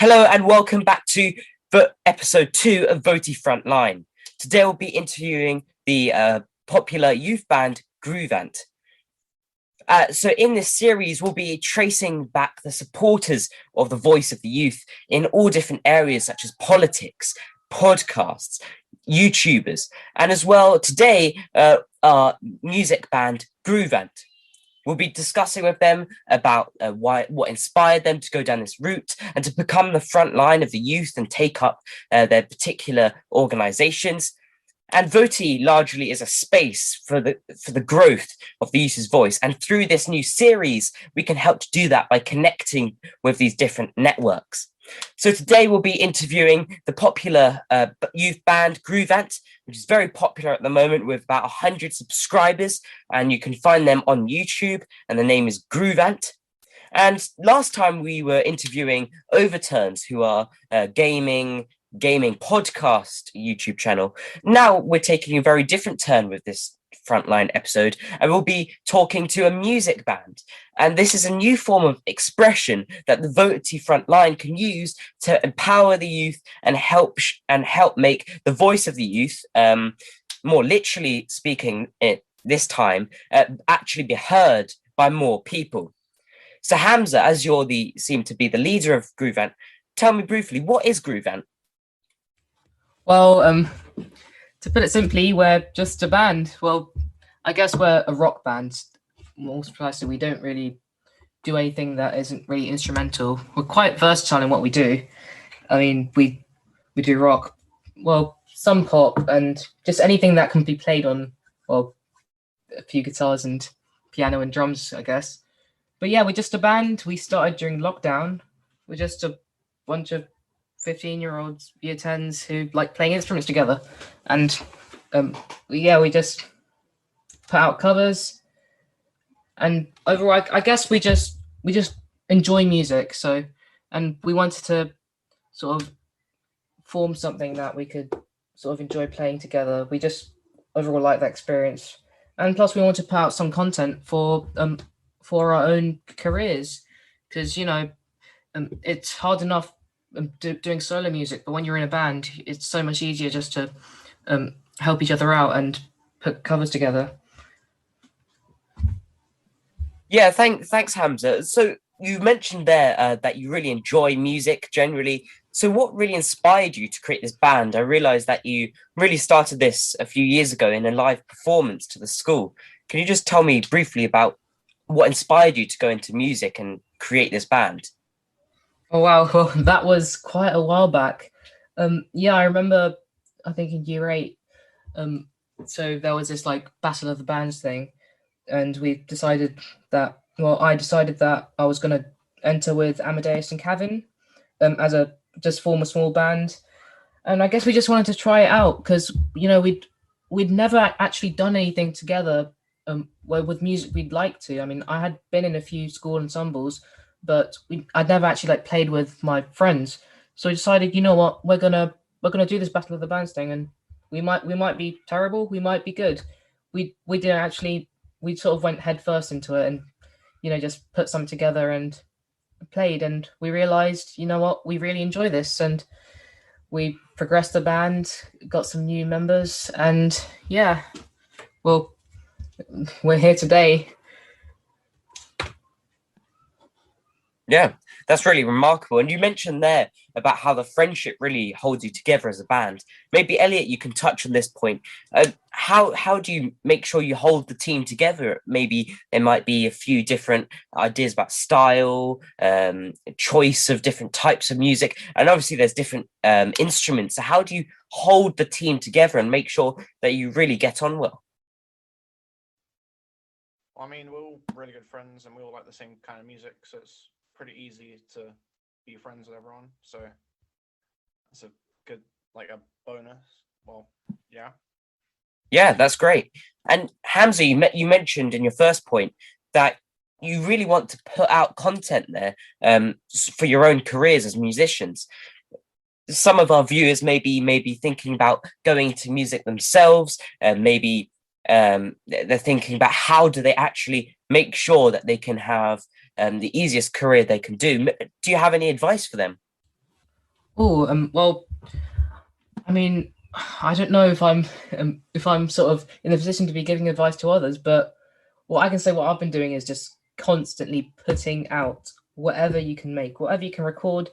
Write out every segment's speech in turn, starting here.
Hello and welcome back to episode 2 of VoTY Frontline. Today we'll be interviewing the popular youth band Groovant. So in this series, we'll be tracing back the supporters of the voice of the youth in all different areas such as politics, podcasts, YouTubers, and as well today our music band Groovant. We'll be discussing with them about what inspired them to go down this route and to become the front line of the youth and take up their particular organizations. And VoTY largely is a space for the growth of the youth's voice. And through this new series, we can help to do that by connecting with these different networks. So today we'll be interviewing the popular youth band Groovant, which is very popular at the moment with about 100 subscribers, and you can find them on YouTube, and the name is Groovant. And last time we were interviewing Overturnz, who are a gaming podcast YouTube channel. Now we're taking a very different turn with this Frontline episode, and we'll be talking to a music band. And this is a new form of expression that the VoTY Frontline can use to empower the youth and help make the voice of the youth, more literally speaking it this time, actually be heard by more people. So Hamza, as seem to be the leader of Groovant, tell me briefly, what is Groovant? Well, to put it simply, we're just a band. Well, I guess we're a rock band. More precisely, we don't really do anything that isn't really instrumental. We're quite versatile in what we do. I mean, we do rock, well, some pop, and just anything that can be played on, well, a few guitars and piano and drums, I guess. But yeah, we're just a band. We started during lockdown. We're just a bunch of 15-year-olds, year 10s who like playing instruments together. And we just put out covers. And overall, I guess we just enjoy music. So, and we wanted to sort of form something that we could sort of enjoy playing together. We just overall like that experience. And plus we want to put out some content for our own careers. Because, it's hard enough doing solo music, but when you're in a band, it's so much easier just to help each other out and put covers together. Yeah, thanks, Hamza. So you mentioned there that you really enjoy music generally. So what really inspired you to create this band? I realized that you really started this a few years ago in a live performance to the school. Can you just tell me briefly about what inspired you to go into music and create this band? Oh, wow. Well, that was quite a while back. I remember, I think in year 8, so there was this like Battle of the Bands thing, and I decided that I was going to enter with Amadeus and Kevin just form a small band. And I guess we just wanted to try it out because, we'd never actually done anything together where with music we'd like to. I mean, I had been in a few school ensembles, but I'd never actually like played with my friends. So we decided, you know what, we're gonna do this Battle of the Bands thing, and we might be terrible, we might be good. We sort of went head first into it and, just put something together and played, and we realized, you know what, we really enjoy this, and we progressed the band, got some new members, and yeah, well, we're here today. Yeah, that's really remarkable. And you mentioned there about how the friendship really holds you together as a band. Maybe, Elliot, you can touch on this point. How do you make sure you hold the team together? Maybe there might be a few different ideas about style, choice of different types of music, and obviously there's different instruments. So how do you hold the team together and make sure that you really get on well? I mean, we're all really good friends and we all like the same kind of music, so it's pretty easy to be friends with everyone. So it's a good, like a bonus. Well, yeah. Yeah, that's great. And Hamza, you mentioned in your first point that you really want to put out content there for your own careers as musicians. Some of our viewers may be thinking about going to music themselves, and maybe they're thinking about how do they actually make sure that they can have the easiest career they can do. Do you have any advice for them? Oh, well, I mean, I don't know if I'm sort of in the position to be giving advice to others, but what I can say, what I've been doing is just constantly putting out whatever you can make, whatever you can record.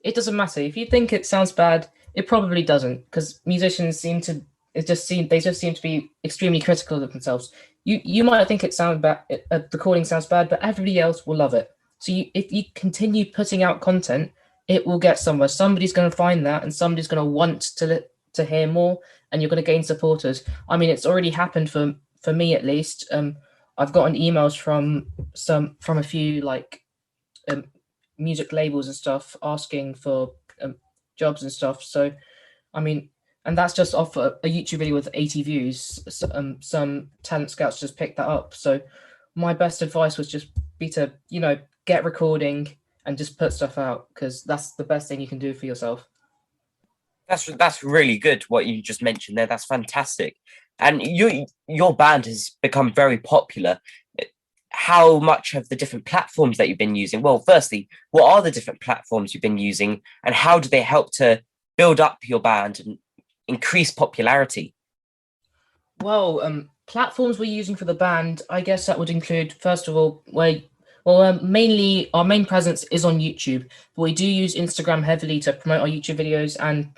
It doesn't matter if you think it sounds bad. It probably doesn't, because musicians seem to they just seem to be extremely critical of themselves. You might think it sounds bad, a recording sounds bad, but everybody else will love it. So if you continue putting out content, it will get somewhere. Somebody's going to find that, and somebody's going to want to hear more, and you're going to gain supporters. I mean, it's already happened for me at least. I've gotten emails from a few like um, music labels and stuff asking for jobs and stuff. So I mean, and that's just off a YouTube video with 80 views. Some talent scouts just picked that up. So my best advice was just be to get recording and just put stuff out, because that's the best thing you can do for yourself. That's really good what you just mentioned there. That's fantastic. And your band has become very popular. How much have the different platforms that you've been using? Well, firstly, what are the different platforms you've been using, and how do they help to build up your band and increase popularity? Well, platforms we're using for the band, I guess that would include, first of all, mainly our main presence is on YouTube, but we do use Instagram heavily to promote our YouTube videos, and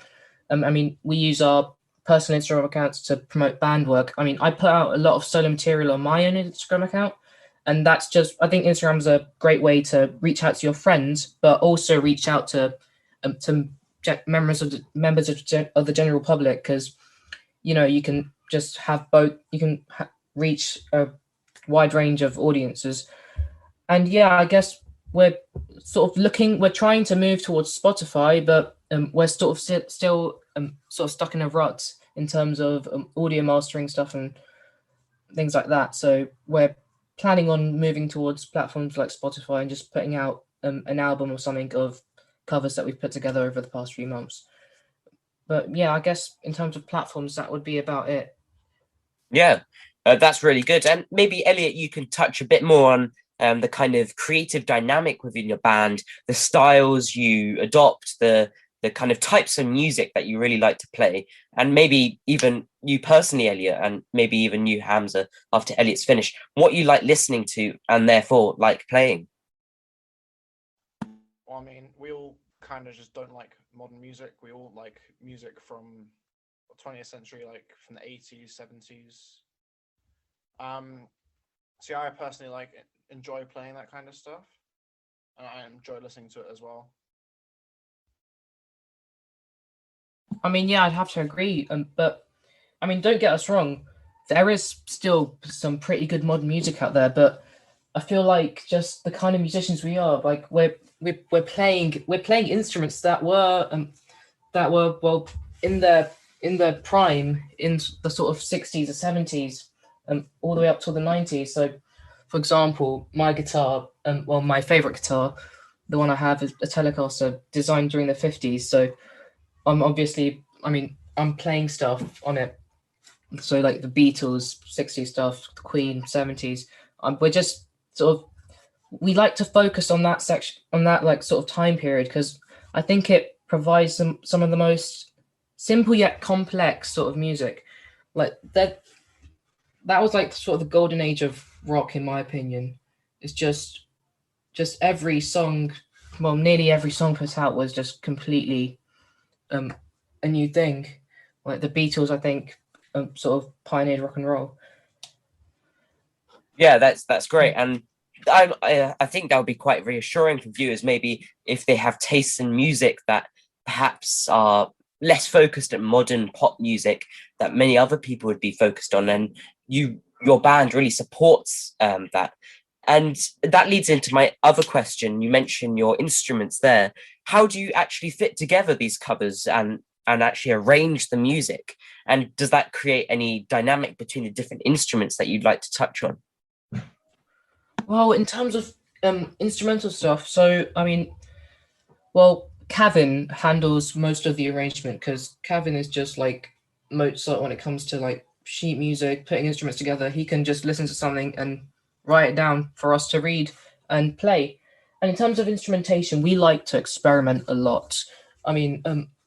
I mean, we use our personal Instagram accounts to promote band work. I mean, I put out a lot of solo material on my own Instagram account, and that's just, I think Instagram's a great way to reach out to your friends, but also reach out to members of the general public, because you can just have both. You can reach a wide range of audiences. And yeah, I guess we're we're trying to move towards Spotify, but we're sort of still sort of stuck in a rut in terms of audio mastering stuff and things like that. So we're planning on moving towards platforms like Spotify and just putting out an album or something of covers that we've put together over the past few months. But yeah, I guess in terms of platforms, that would be about it. Yeah, that's really good. And maybe, Elliot, you can touch a bit more on the kind of creative dynamic within your band, the styles you adopt, the kind of types of music that you really like to play, and maybe even you personally, Elliot, and maybe even you, Hamza, after Elliot's finished, what you like listening to and therefore like playing. Well, I mean, we all kind of just don't like modern music. We all like music from the 20th century, like from the 80s, 70s. See, I personally enjoy playing that kind of stuff, and I enjoy listening to it as well. I mean, yeah, I'd have to agree. But I mean, don't get us wrong. There is still some pretty good modern music out there, but I feel like just the kind of musicians we are, like we're playing instruments that were well in their prime in the sort of 60s or 70s, all the way up to the 90s. So, for example, my guitar, my favorite guitar, the one I have is a Telecaster designed during the 50s. So I'm playing stuff on it. So like the Beatles, 60s stuff, the Queen, 70s. We're just we like to focus on that section, on that like sort of time period, because I think it provides some of the most simple yet complex sort of music. Like that was like sort of the golden age of rock, in my opinion. It's just every song, well, nearly every song put out was just completely a new thing. Like the Beatles, I think, sort of pioneered rock and roll. Yeah, that's great. And I think that would be quite reassuring for viewers, maybe if they have tastes in music that perhaps are less focused at modern pop music that many other people would be focused on, and your band really supports that. And that leads into my other question. You mentioned your instruments there. How do you actually fit together these covers and actually arrange the music? And does that create any dynamic between the different instruments that you'd like to touch on? Well, in terms of instrumental stuff, so I mean, well, Kevin handles most of the arrangement, because Kevin is just like Mozart when it comes to like sheet music, putting instruments together. He can just listen to something and write it down for us to read and play. And in terms of instrumentation, we like to experiment a lot. I mean,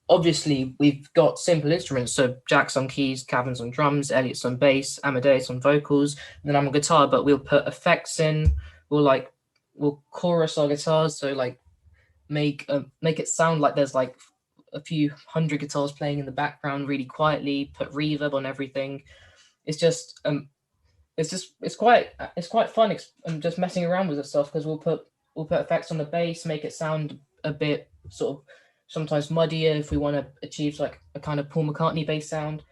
obviously we've got simple instruments, so Jack's on keys, Cavan's on drums, Elliot's on bass, Amadeus on vocals, and then I'm on guitar. But we'll put effects in. We'll chorus our guitars, so like make it sound like there's like a few hundred guitars playing in the background really quietly. Put reverb on everything. It's just it's quite fun. Just messing around with this stuff because we'll put effects on the bass, make it sound a bit sort of sometimes muddier if we want to achieve like a kind of Paul McCartney bass sound.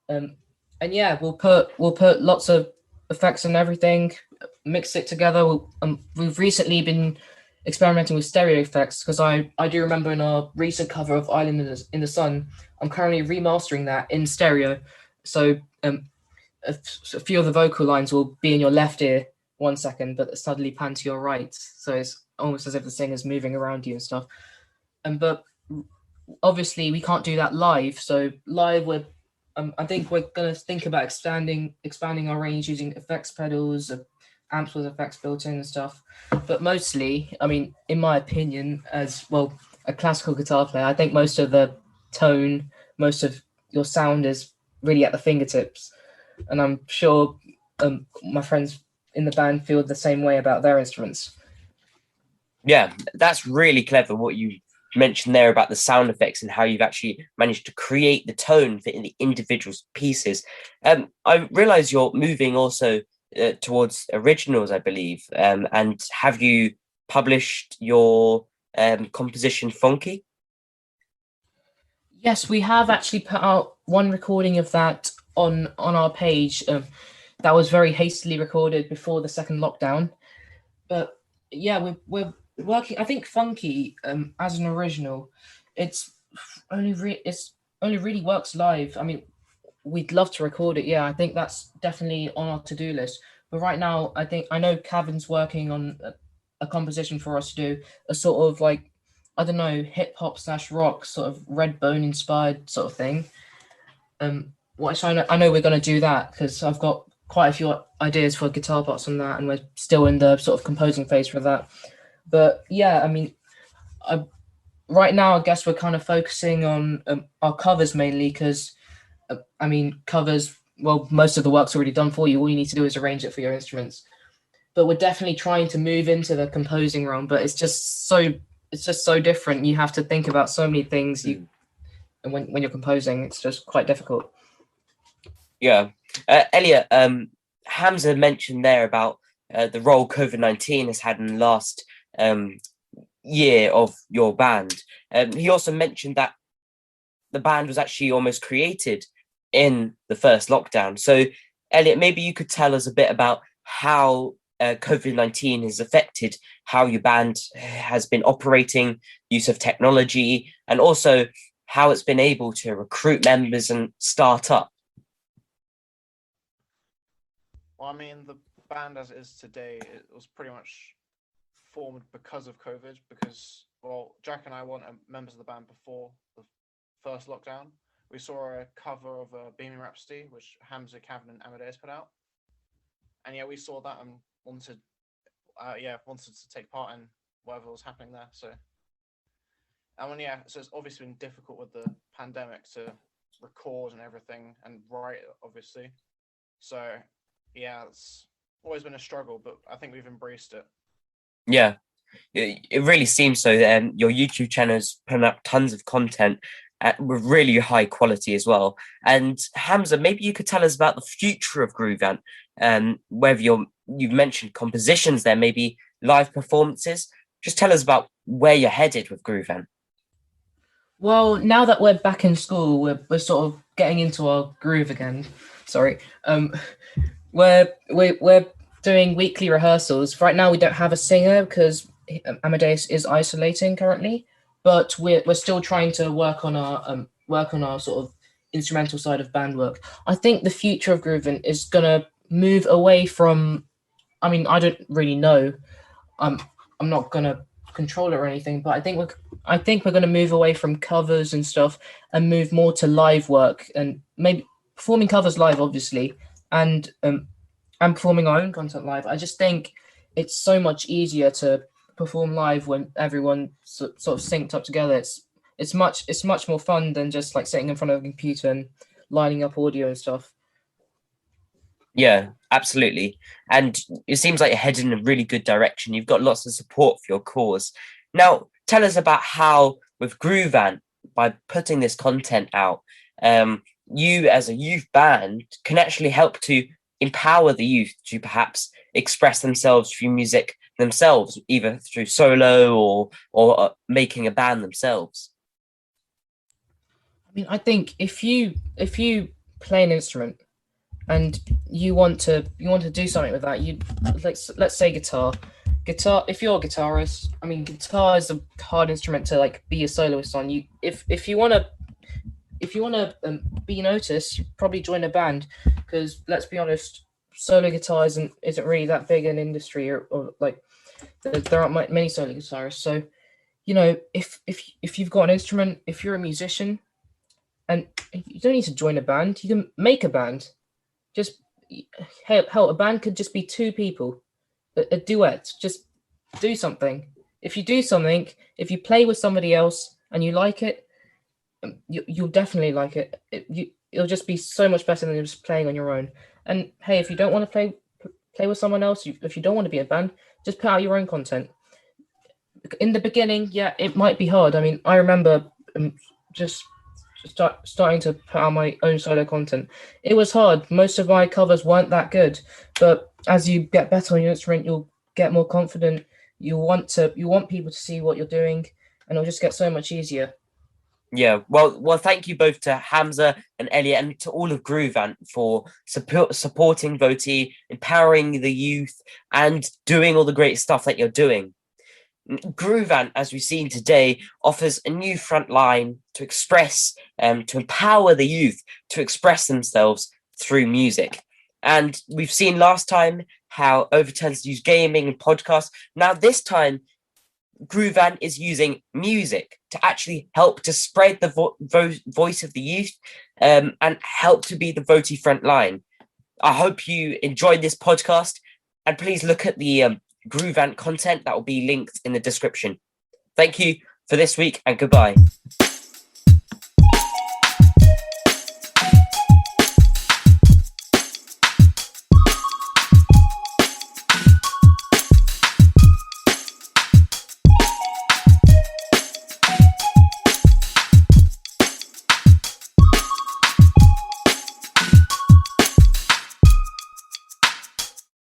And yeah, we'll put lots of effects and everything, mix it together. We've recently been experimenting with stereo effects because I do remember in our recent cover of Island in the Sun, I'm currently remastering that in stereo. So a few of the vocal lines will be in your left ear 1 second, but suddenly pan to your right. So it's almost as if the singer's moving around you and stuff. But obviously we can't do that live. So live, I think we're gonna think about expanding our range using effects pedals, amps with effects built in and stuff. But mostly, I mean, in my opinion, as well, a classical guitar player, I think most of the tone, most of your sound is really at the fingertips. And I'm sure my friends in the band feel the same way about their instruments. Yeah, that's really clever what you mentioned there about the sound effects and how you've actually managed to create the tone for in the individual pieces. I realize you're moving also towards originals, I believe. And have you published your composition Funky? Yes, we have actually put out one recording of that on our page. That was very hastily recorded before the second lockdown. But yeah, we're working. I think Funky as an original, it's only really works live. I mean, we'd love to record it. Yeah, I think that's definitely on our to-do list. But right now, I know Cavan's working on a composition for us to do, a sort of like, I don't know, hip hop / rock sort of Redbone inspired sort of thing. I know we're going to do that because I've got quite a few ideas for guitar parts on that, and we're still in the sort of composing phase for that. But yeah, I mean, right now I guess we're kind of focusing on our covers mainly because, I mean, covers. Well, most of the work's already done for you. All you need to do is arrange it for your instruments. But we're definitely trying to move into the composing realm. But it's just so different. You have to think about so many things. And when you're composing, it's just quite difficult. Yeah, Elliot, Hamza mentioned there about the role COVID-19 has had in the last year of your band. He also mentioned that the band was actually almost created in the first lockdown. So, Elliot, maybe you could tell us a bit about how COVID-19 has affected how your band has been operating, use of technology, and also how it's been able to recruit members and start up. Well, I mean, the band as it is today, it was pretty much formed because of COVID. Because, well, Jack and I weren't members of the band before the first lockdown. We saw a cover of Beaming Rhapsody, which Hamza, Cavan, and Amadeus put out. And yeah, we saw that and wanted to take part in whatever was happening there. So, so it's obviously been difficult with the pandemic to record and everything and write, obviously. So, yeah, it's always been a struggle, but I think we've embraced it. Yeah, it really seems so. Your YouTube channel is putting up tons of content with really high quality as well. And Hamza, maybe you could tell us about the future of Groovant, whether you've mentioned compositions there, maybe live performances. Just tell us about where you're headed with Groovant. Well, now that we're back in school, we're sort of getting into our groove again. Sorry. We're doing weekly rehearsals. Right now we don't have a singer because Amadeus is isolating currently, but we're still trying to work on our sort of instrumental side of band work. I think the future of Groovin is gonna move away from, I mean, I don't really know. I'm not gonna control it or anything, but I think we're gonna move away from covers and stuff and move more to live work and maybe performing covers live, obviously, and performing our own content live. I just think it's so much easier to perform live when everyone sort of synced up together. It's it's much more fun than just like sitting in front of a computer and lining up audio and stuff. Yeah, absolutely. And it seems like you're heading in a really good direction. You've got lots of support for your cause. Now, tell us about how with Groovant, by putting this content out, you as a youth band can actually help to empower the youth to perhaps express themselves through music themselves, either through solo or making a band themselves. I mean, I think if you play an instrument and you want to do something with that, you let's say guitar. If you're a guitarist, I mean, guitar is a hard instrument to like be a soloist on. You if you want to be noticed, you probably join a band, because let's be honest, solo guitar isn't really that big an industry, or like there aren't many solo guitarists. So, you know, if you've got an instrument, if you're a musician, and you don't need to join a band, you can make a band. Just hell, a band could just be two people, a duet. Just do something. If you do something, if you play with somebody else and you like it, you'll definitely like it. It'll just be so much better than just playing on your own. And hey, if you don't want to play with someone else, if you don't want to be a band, just put out your own content. In the beginning, yeah, it might be hard. I mean, I remember just starting to put out my own solo content. It was hard. Most of my covers weren't that good, but as you get better on your instrument, you'll get more confident. You want people to see what you're doing, and it'll just get so much easier. Yeah, well, thank you both to Hamza and Elliot, and to all of Groovant for supporting VoTY, empowering the youth, and doing all the great stuff that you're doing. Groovant, as we've seen today, offers a new front line to express, to empower the youth to express themselves through music. And we've seen last time how Overturnz use gaming and podcasts. Now this time, Groovant is using music to actually help to spread the voice of the youth, and help to be the VoTY front line. I hope you enjoyed this podcast, and please look at the Groovant content that will be linked in the description. Thank you for this week, and goodbye.